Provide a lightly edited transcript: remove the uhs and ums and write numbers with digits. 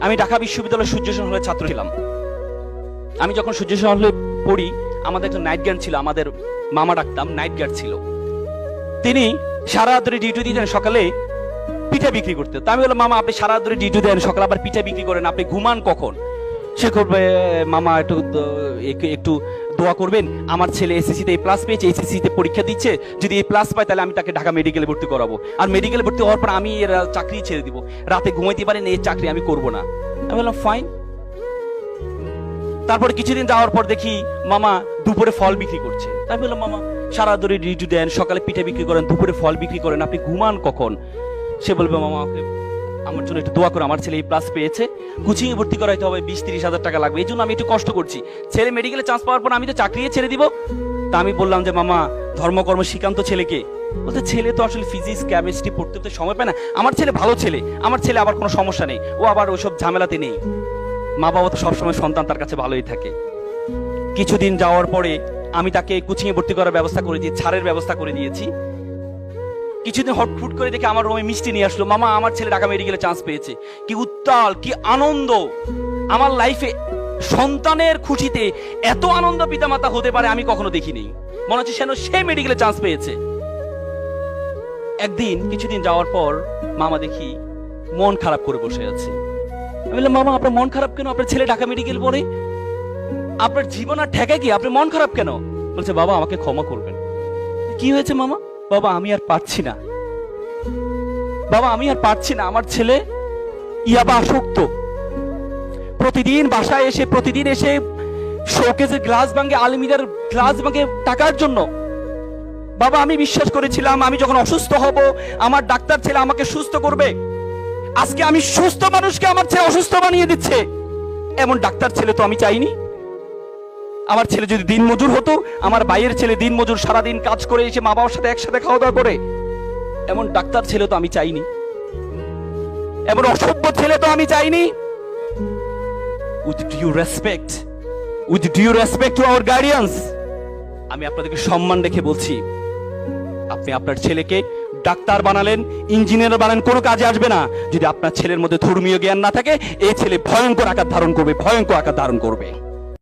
আমি ঢাকা বিশ্ববিদ্যালয়ের সূর্যসেন হলের ছাত্র ছিলাম। আমি যখন সূর্যসেন হলে পড়ি, আমাদের একটা নাইট গার্ড ছিল, আমাদের মামা ডাকতাম, নাইট গার্ড ছিল। তিনি সারা রাত ধরে ডিউটি দিতেন, সকালে পিঠা বিক্রি করতে। তো আমি বললাম, মামা আপনি সারা রাত ধরে ডিউটি দেন, সকালে আবার পিঠা বিক্রি করেন, আপনি ঘুমান কখন? সে করবে, মামা একটু একটু দোয়া করবেন, আমার ছেলে এসএসসি তে এ প্লাস পেয়েছে, এসএসসি তে পরীক্ষা দিচ্ছে, যদি এ প্লাস পায় তাহলে আমি তাকে ঢাকা মেডিকেলে ভর্তি করাবো, আর মেডিকেলে ভর্তি হওয়ার পর আমি এর চাকরি ছেড়ে দিব, রাতে ঘুমাইতে পারেন, এই চাকরি আমি করব না। আমি বললাম ফাইন। তারপরে কিছুদিন যাওয়ার পর দেখি মামা দুপুরে ফল বিক্রি করছে। তাই বললাম, মামা সারা ধরে ডিউটি দেন, সকালে পিঠা বিক্রি করেন, দুপুরে ফল বিক্রি করেন, আপনি ঘুমান কখন? সে বলবে, মামা আমার জন্য একটু দোয়া করো, আমার ছেলে এই প্লাস পেয়েছে, কোচিং এ ভর্তি করাইতে হবে, 20-30 হাজার টাকা লাগবে, এই জন্য আমি একটু কষ্ট করছি, ছেলে মেডিকেলে চান্স পাওয়ার পর আমি তো চাকরি ছেড়ে দিব। তা আমি বললাম যে, মামা ধর্মকর্ম শিখান্ত ছেলেকে। বলতে, ছেলে তো আসলে ফিজিক্স কেমিস্ট্রি পড়তে সময় পায় না, আমার ছেলে ভালো ছেলে, আমার ছেলে আবার কোনো সমস্যা নেই, ও আবার ওইসব ঝামেলাতে নেই। মা বাবা তো সবসময় সন্তান তার কাছে ভালোই থাকে। কিছুদিন যাওয়ার পরে আমি তাকে কোচিং এ ভর্তি করার ব্যবস্থা করে দিয়েছি, ছাড়ের ব্যবস্থা করে দিয়েছি। কিছুদিন হটফুট করে দেখে আমার রুমে মিষ্টি নিয়ে আসলো, মামা আমার ছেলে ঢাকা মেডিকেলে চান্স পেয়েছে। কি উত্তাল, কি আনন্দ! আমার লাইফে সন্তানের খুশিতে এত আনন্দ পিতামাতা হতে পারে আমি কখনো দেখিনি। মনে হচ্ছে যেন সে মেডিকেলে চান্স পেয়েছে। একদিন কিছুদিন যাওয়ার পর মামা দেখি মন খারাপ করে বসে আছে। আমি বললাম, মামা আপনার মন খারাপ কেন? আপনার ছেলে ঢাকা মেডিকেল পড়ে, আপনার জীবন আর ঠেকে কি, আপনি মন খারাপ কেন? বলছে, বাবা আমাকে ক্ষমা করবেন। কি হয়েছে মামা? বাবা আমি আর পারছি না, বাবা আমি আর পারছি না, আমার ছেলে ইয়াবা আসক্ত, প্রতিদিন বাসায় এসে শোকেজের গ্লাস ভাঙে, আলমিরার গ্লাস ভাঙে টাকার জন্য। বাবা আমি বিশ্বাস করেছিলাম আমি যখন অসুস্থ হব আমার ডাক্তার ছেলে আমাকে সুস্থ করবে, আজকে আমি সুস্থ মানুষকে আমার ছেলে অসুস্থ বানিয়ে দিচ্ছে। এমন ডাক্তার ছেলে তো আমি চাইনি। আমার ছেলে যদি দিন মজুর হতো, আমার ভাইয়ের ছেলে দিন মজুর, সারাদিন কাজ করে এসে মা বাবার সাথে একসাথে খাওয়া দাওয়া করে, এমন ডাক্তার ছেলে তো আমি চাইনি, এমন অসভ্য ছেলে তো আমি চাইনি। With due respect to our guardians, আমি আপনাদেরকে সম্মান রেখে বলছি, আপনি আপনার ছেলেকে ডাক্তার বানালেন, ইঞ্জিনিয়ার বানালেন, কোনো কাজে আসবে না যদি আপনার ছেলের মধ্যে ধর্মীয় জ্ঞান না থাকে। এই ছেলে ভয়ঙ্কর আকার ধারণ করবে, ভয়ঙ্কর আকার ধারণ করবে।